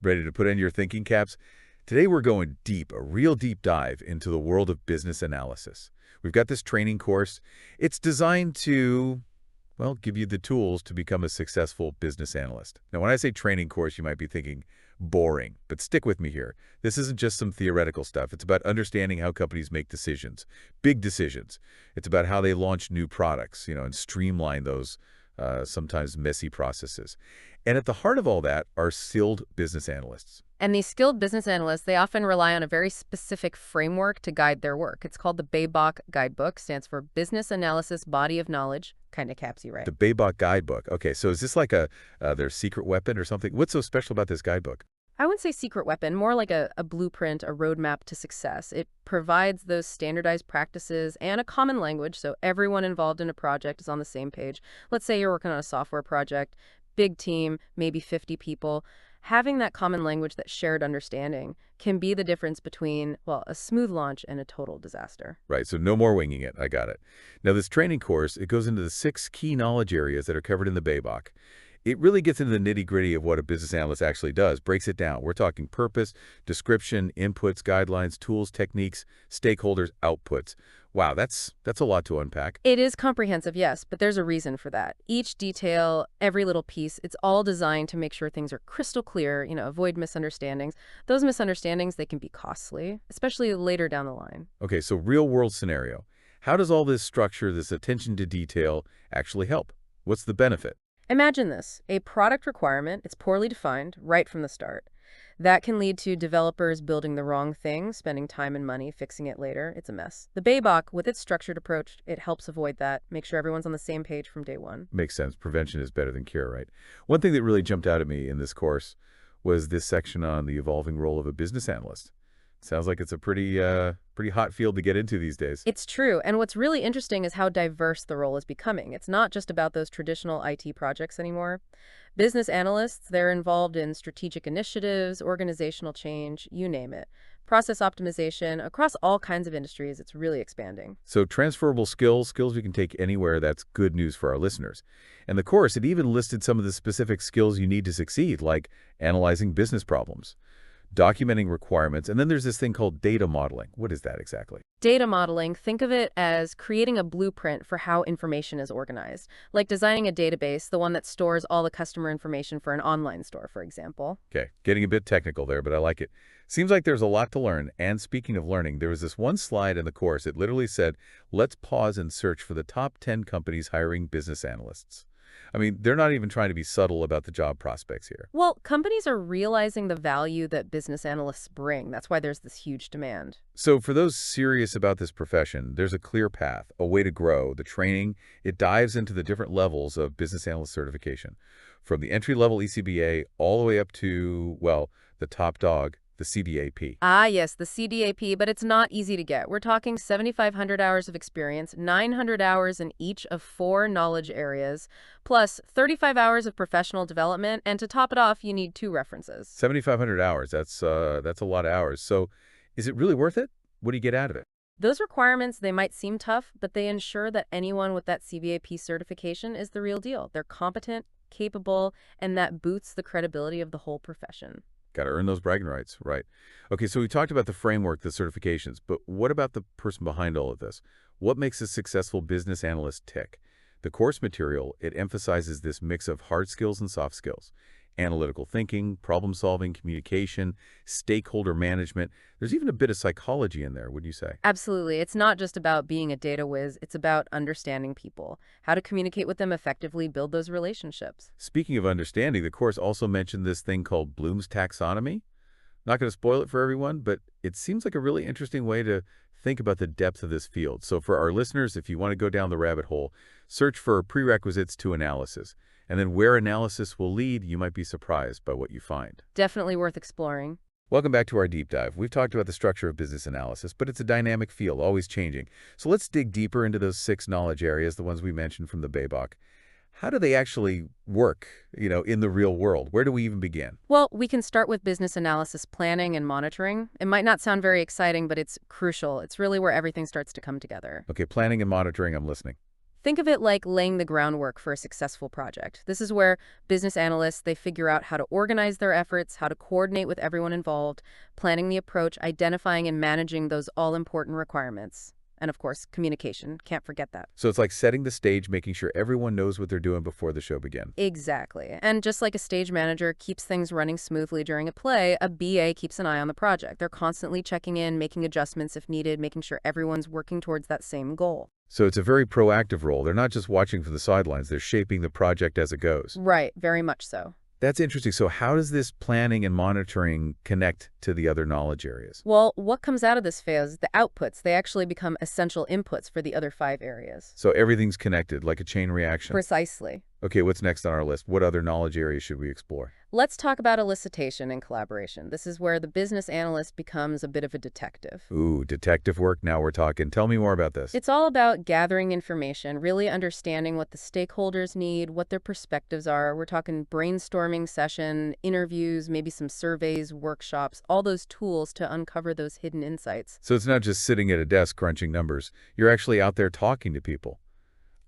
Ready to put in your thinking caps? Today we're going deep, a real deep dive into the world of business analysis. We've got this training course. It's designed to, well, give you the tools to become a successful business analyst. Now, when I say training course, you might be thinking boring, but stick with me here. This isn't just some theoretical stuff. It's about understanding how companies make decisions, big decisions. It's about how they launch new products, and streamline those sometimes messy processes. And at the heart of all that are skilled business analysts. And these skilled business analysts, they often rely on a very specific framework to guide their work. It's called the BABOK Guidebook, stands for Business Analysis Body of Knowledge. Kind of caps you right. The BABOK Guidebook. Okay, so is this like their secret weapon or something? What's so special about this guidebook? I wouldn't say secret weapon, more like a blueprint, a roadmap to success. It provides those standardized practices and a common language so everyone involved in a project is on the same page. Let's say you're working on a software project, big team, maybe 50 people. Having that common language, that shared understanding, can be the difference between, well, a smooth launch and a total disaster. Right, so no more winging it. I got it. Now, this training course, it goes into the 6 key knowledge areas that are covered in the BABOK. It really gets into the nitty-gritty of what a business analyst actually does, breaks it down. We're talking purpose, description, inputs, guidelines, tools, techniques, stakeholders, outputs. Wow, that's a lot to unpack. It is comprehensive, yes, but there's a reason for that. Each detail, every little piece, it's all designed to make sure things are crystal clear, avoid misunderstandings. Those misunderstandings, they can be costly, especially later down the line. Okay, so real-world scenario. How does all this structure, this attention to detail, actually help? What's the benefit? Imagine this, a product requirement, it's poorly defined right from the start. That can lead to developers building the wrong thing, spending time and money fixing it later. It's a mess. The BABOK, with its structured approach, it helps avoid that, make sure everyone's on the same page from day one. Makes sense. Prevention is better than cure, right? One thing that really jumped out at me in this course was this section on the evolving role of a business analyst. Sounds like it's a pretty hot field to get into these days. It's true, and what's really interesting is how diverse the role is becoming. It's not just about those traditional IT projects anymore. Business analysts, they're involved in strategic initiatives, organizational change, you name it. Process optimization, across all kinds of industries, it's really expanding. So transferable skills we can take anywhere, that's good news for our listeners. And the course, it even listed some of the specific skills you need to succeed, like analyzing business problems, documenting requirements, and then there's this thing called data modeling. What is that exactly? Data modeling, think of it as creating a blueprint for how information is organized, like designing a database, the one that stores all the customer information for an online store, for example. Okay, getting a bit technical there, but I like it. Seems like there's a lot to learn, and speaking of learning, there was this one slide in the course. It literally said, let's pause and search for the top 10 companies hiring business analysts. I mean, they're not even trying to be subtle about the job prospects here. Well, companies are realizing the value that business analysts bring. That's why there's this huge demand. So for those serious about this profession, there's a clear path, a way to grow. The training, it dives into the different levels of business analyst certification, from the entry-level ECBA all the way up to, well, the top dog, the CDAP. Ah, yes, the CDAP, but it's not easy to get. We're talking 7,500 hours of experience, 900 hours in each of 4 knowledge areas, plus 35 hours of professional development, and to top it off, you need 2 references. 7,500 hours, that's a lot of hours. So is it really worth it? What do you get out of it? Those requirements, they might seem tough, but they ensure that anyone with that CBAP certification is the real deal. They're competent, capable, and that boosts the credibility of the whole profession. Got to earn those bragging rights, right? Okay, so we talked about the framework, the certifications, but what about the person behind all of this? What makes a successful business analyst tick? The course material, it emphasizes this mix of hard skills and soft skills. Analytical thinking, problem-solving, communication, stakeholder management. There's even a bit of psychology in there, wouldn't you say? Absolutely. It's not just about being a data whiz. It's about understanding people, how to communicate with them effectively, build those relationships. Speaking of understanding, the course also mentioned this thing called Bloom's taxonomy. Not going to spoil it for everyone, but it seems like a really interesting way to think about the depth of this field. So for our listeners, if you want to go down the rabbit hole, search for prerequisites to analysis. And then where analysis will lead, you might be surprised by what you find. Definitely worth exploring. Welcome back to our deep dive. We've talked about the structure of business analysis, but it's a dynamic field, always changing. So let's dig deeper into those 6 knowledge areas, the ones we mentioned from the BABOK. How do they actually work, in the real world? Where do we even begin? Well, we can start with business analysis planning and monitoring. It might not sound very exciting, but it's crucial. It's really where everything starts to come together. Okay, planning and monitoring, I'm listening. Think of it like laying the groundwork for a successful project. This is where business analysts, they figure out how to organize their efforts, how to coordinate with everyone involved, planning the approach, identifying and managing those all-important requirements. And of course, communication. Can't forget that. So it's like setting the stage, making sure everyone knows what they're doing before the show begins. Exactly. And just like a stage manager keeps things running smoothly during a play, a BA keeps an eye on the project. They're constantly checking in, making adjustments if needed, making sure everyone's working towards that same goal. So it's a very proactive role. They're not just watching from the sidelines, they're shaping the project as it goes. Right, very much so. That's interesting. So how does this planning and monitoring connect to the other knowledge areas? Well, what comes out of this phase, the outputs, they actually become essential inputs for the other 5 areas. So everything's connected, like a chain reaction. Precisely. Okay, what's next on our list? What other knowledge areas should we explore? Let's talk about elicitation and collaboration. This is where the business analyst becomes a bit of a detective. Ooh, detective work. Now we're talking. Tell me more about this. It's all about gathering information, really understanding what the stakeholders need, what their perspectives are. We're talking brainstorming session, interviews, maybe some surveys, workshops, all those tools to uncover those hidden insights. So it's not just sitting at a desk crunching numbers. You're actually out there talking to people,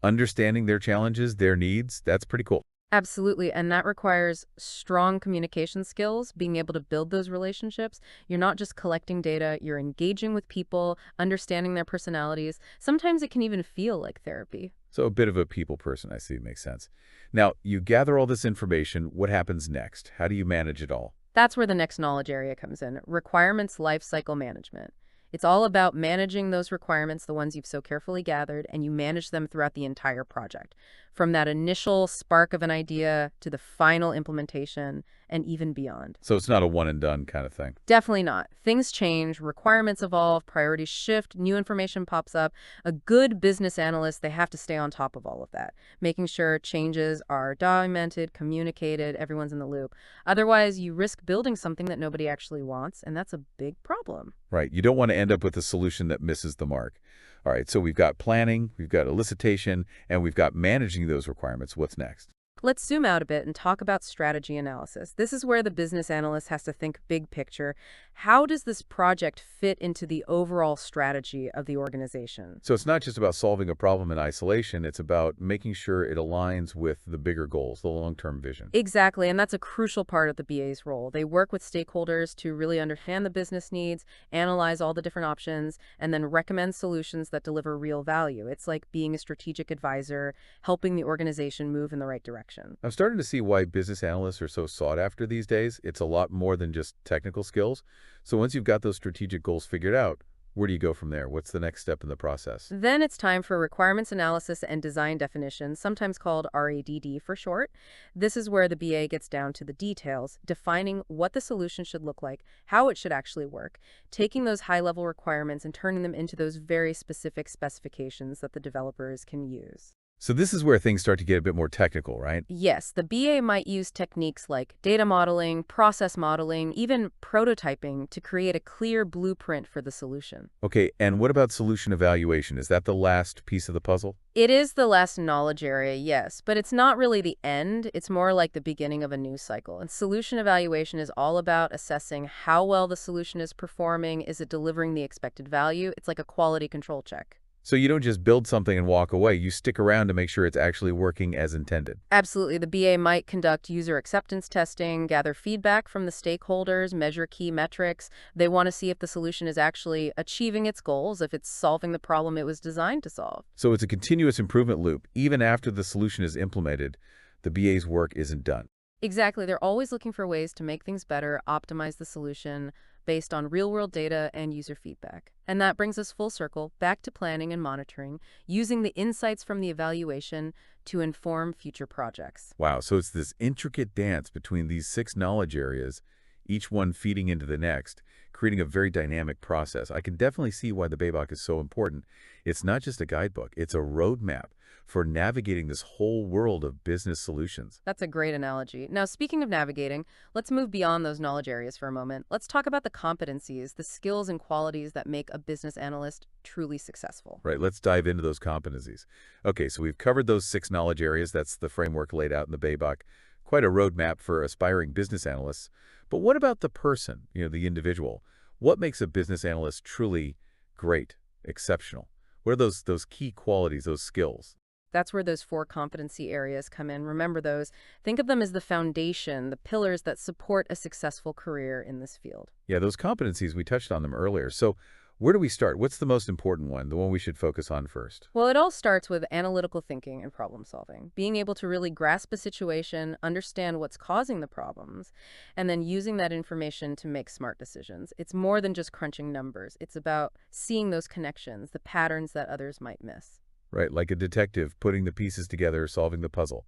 understanding their challenges, their needs. That's pretty cool. Absolutely, and that requires strong communication skills, being able to build those relationships. You're not just collecting data, you're engaging with people, understanding their personalities. Sometimes it can even feel like therapy. So a bit of a people person, I see. Makes sense. Now, you gather all this information. What happens next? How do you manage it all? That's where the next knowledge area comes in, requirements lifecycle management. It's all about managing those requirements, the ones you've so carefully gathered, and you manage them throughout the entire project. From that initial spark of an idea to the final implementation and even beyond. So it's not a one and done kind of thing. Definitely not. Things change, requirements evolve, priorities shift, new information pops up. A good business analyst, they have to stay on top of all of that, making sure changes are documented, communicated, everyone's in the loop. Otherwise, you risk building something that nobody actually wants, and that's a big problem. Right. You don't want to end up with a solution that misses the mark. All right. So we've got planning, we've got elicitation, and we've got managing those requirements. What's next? Let's zoom out a bit and talk about strategy analysis. This is where the business analyst has to think big picture. How does this project fit into the overall strategy of the organization? So it's not just about solving a problem in isolation. It's about making sure it aligns with the bigger goals, the long-term vision. Exactly, and that's a crucial part of the BA's role. They work with stakeholders to really understand the business needs, analyze all the different options, and then recommend solutions that deliver real value. It's like being a strategic advisor, helping the organization move in the right direction. I'm starting to see why business analysts are so sought after these days. It's a lot more than just technical skills. So once you've got those strategic goals figured out, where do you go from there? What's the next step in the process? Then it's time for requirements analysis and design definition, sometimes called RADD for short. This is where the BA gets down to the details, defining what the solution should look like, how it should actually work, taking those high-level requirements and turning them into those very specific specifications that the developers can use. So this is where things start to get a bit more technical, right? Yes, the BA might use techniques like data modeling, process modeling, even prototyping to create a clear blueprint for the solution. Okay, and what about solution evaluation? Is that the last piece of the puzzle? It is the last knowledge area, yes, but it's not really the end. It's more like the beginning of a new cycle. And solution evaluation is all about assessing how well the solution is performing. Is it delivering the expected value? It's like a quality control check. So you don't just build something and walk away. You stick around to make sure it's actually working as intended. Absolutely. The BA might conduct user acceptance testing, gather feedback from the stakeholders, measure key metrics. They want to see if the solution is actually achieving its goals, if it's solving the problem it was designed to solve. So it's a continuous improvement loop. Even after the solution is implemented, the BA's work isn't done. Exactly. They're always looking for ways to make things better, optimize the solution based on real-world data and user feedback. And that brings us full circle back to planning and monitoring, using the insights from the evaluation to inform future projects. Wow, so it's this intricate dance between these 6 knowledge areas, each one feeding into the next, creating a very dynamic process. I can definitely see why the BABOK is so important. It's not just a guidebook, it's a roadmap for navigating this whole world of business solutions. That's a great analogy. Now, speaking of navigating, let's move beyond those knowledge areas for a moment. Let's talk about the competencies, the skills and qualities that make a business analyst truly successful. Right, let's dive into those competencies. Okay, so we've covered those 6 knowledge areas. That's the framework laid out in the BABOK. Quite a roadmap for aspiring business analysts. But what about the person, the individual? What makes a business analyst truly great, exceptional? What are those key qualities, those skills? That's where those 4 competency areas come in. Remember those. Think of them as the foundation, the pillars that support a successful career in this field. Yeah, those competencies, we touched on them earlier. So where do we start? What's the most important one, the one we should focus on first? Well, it all starts with analytical thinking and problem solving, being able to really grasp a situation, understand what's causing the problems, and then using that information to make smart decisions. It's more than just crunching numbers. It's about seeing those connections, the patterns that others might miss. Right, like a detective putting the pieces together, solving the puzzle.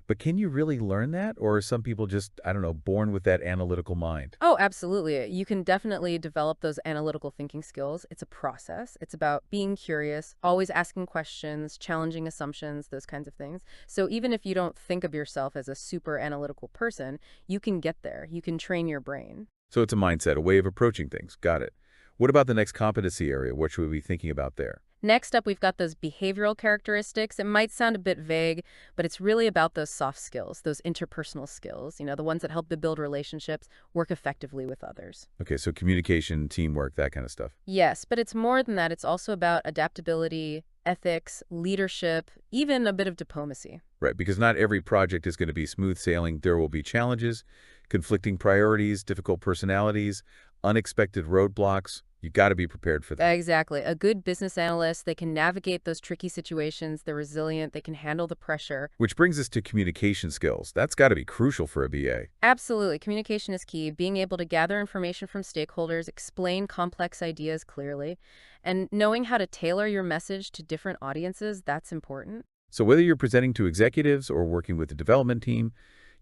But can you really learn that? Or are some people just, I don't know, born with that analytical mind? Oh, absolutely. You can definitely develop those analytical thinking skills. It's a process. It's about being curious, always asking questions, challenging assumptions, those kinds of things. So even if you don't think of yourself as a super analytical person, you can get there. You can train your brain. So it's a mindset, a way of approaching things. Got it. What about the next competency area? What should we be thinking about there? Next up, we've got those behavioral characteristics. It might sound a bit vague, but it's really about those soft skills, those interpersonal skills, the ones that help to build relationships, work effectively with others. Okay, so communication, teamwork, that kind of stuff. Yes, but it's more than that. It's also about adaptability, ethics, leadership, even a bit of diplomacy. Right, because not every project is going to be smooth sailing. There will be challenges, conflicting priorities, difficult personalities, unexpected roadblocks. You got to be prepared for that. Exactly. A good business analyst, they can navigate those tricky situations. They're resilient. They can handle the pressure. Which brings us to communication skills. That's got to be crucial for a BA. Absolutely. Communication is key. Being able to gather information from stakeholders, explain complex ideas clearly, and knowing how to tailor your message to different audiences, that's important. So whether you're presenting to executives or working with the development team,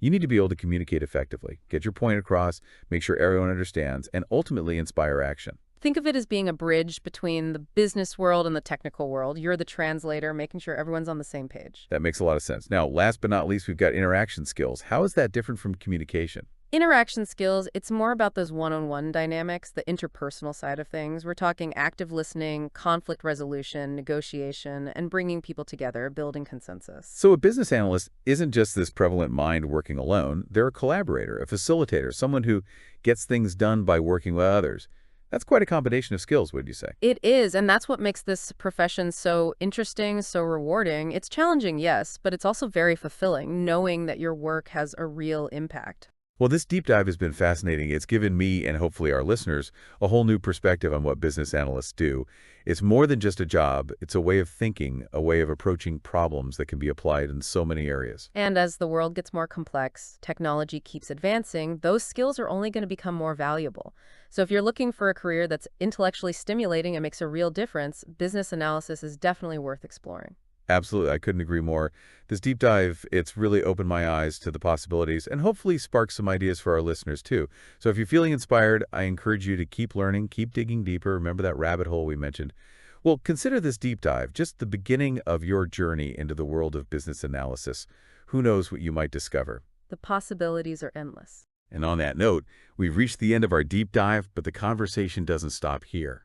you need to be able to communicate effectively, get your point across, make sure everyone understands, and ultimately inspire action. Think of it as being a bridge between the business world and the technical world. You're the translator, making sure everyone's on the same page. That makes a lot of sense. Now, last but not least, we've got interaction skills. How is that different from communication? Interaction skills, it's more about those one-on-one dynamics, the interpersonal side of things. We're talking active listening, conflict resolution, negotiation, and bringing people together, building consensus. So a business analyst isn't just this prevalent mind working alone. They're a collaborator, a facilitator, someone who gets things done by working with others. That's quite a combination of skills, would you say? It is, and that's what makes this profession so interesting, so rewarding. It's challenging, yes, but it's also very fulfilling, knowing that your work has a real impact. Well, this deep dive has been fascinating. It's given me, and hopefully our listeners, a whole new perspective on what business analysts do. It's more than just a job. It's a way of thinking, a way of approaching problems that can be applied in so many areas. And as the world gets more complex, technology keeps advancing, those skills are only going to become more valuable. So if you're looking for a career that's intellectually stimulating and makes a real difference, business analysis is definitely worth exploring. Absolutely. I couldn't agree more. This deep dive, it's really opened my eyes to the possibilities and hopefully sparked some ideas for our listeners too. So if you're feeling inspired, I encourage you to keep learning, keep digging deeper. Remember that rabbit hole we mentioned? Well, consider this deep dive just the beginning of your journey into the world of business analysis. Who knows what you might discover? The possibilities are endless. And on that note, we've reached the end of our deep dive, but the conversation doesn't stop here.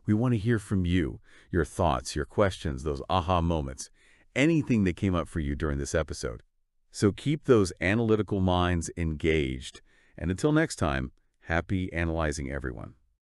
We want to hear from you, your thoughts, your questions, those aha moments, anything that came up for you during this episode. So keep those analytical minds engaged. And until next time, happy analyzing, everyone.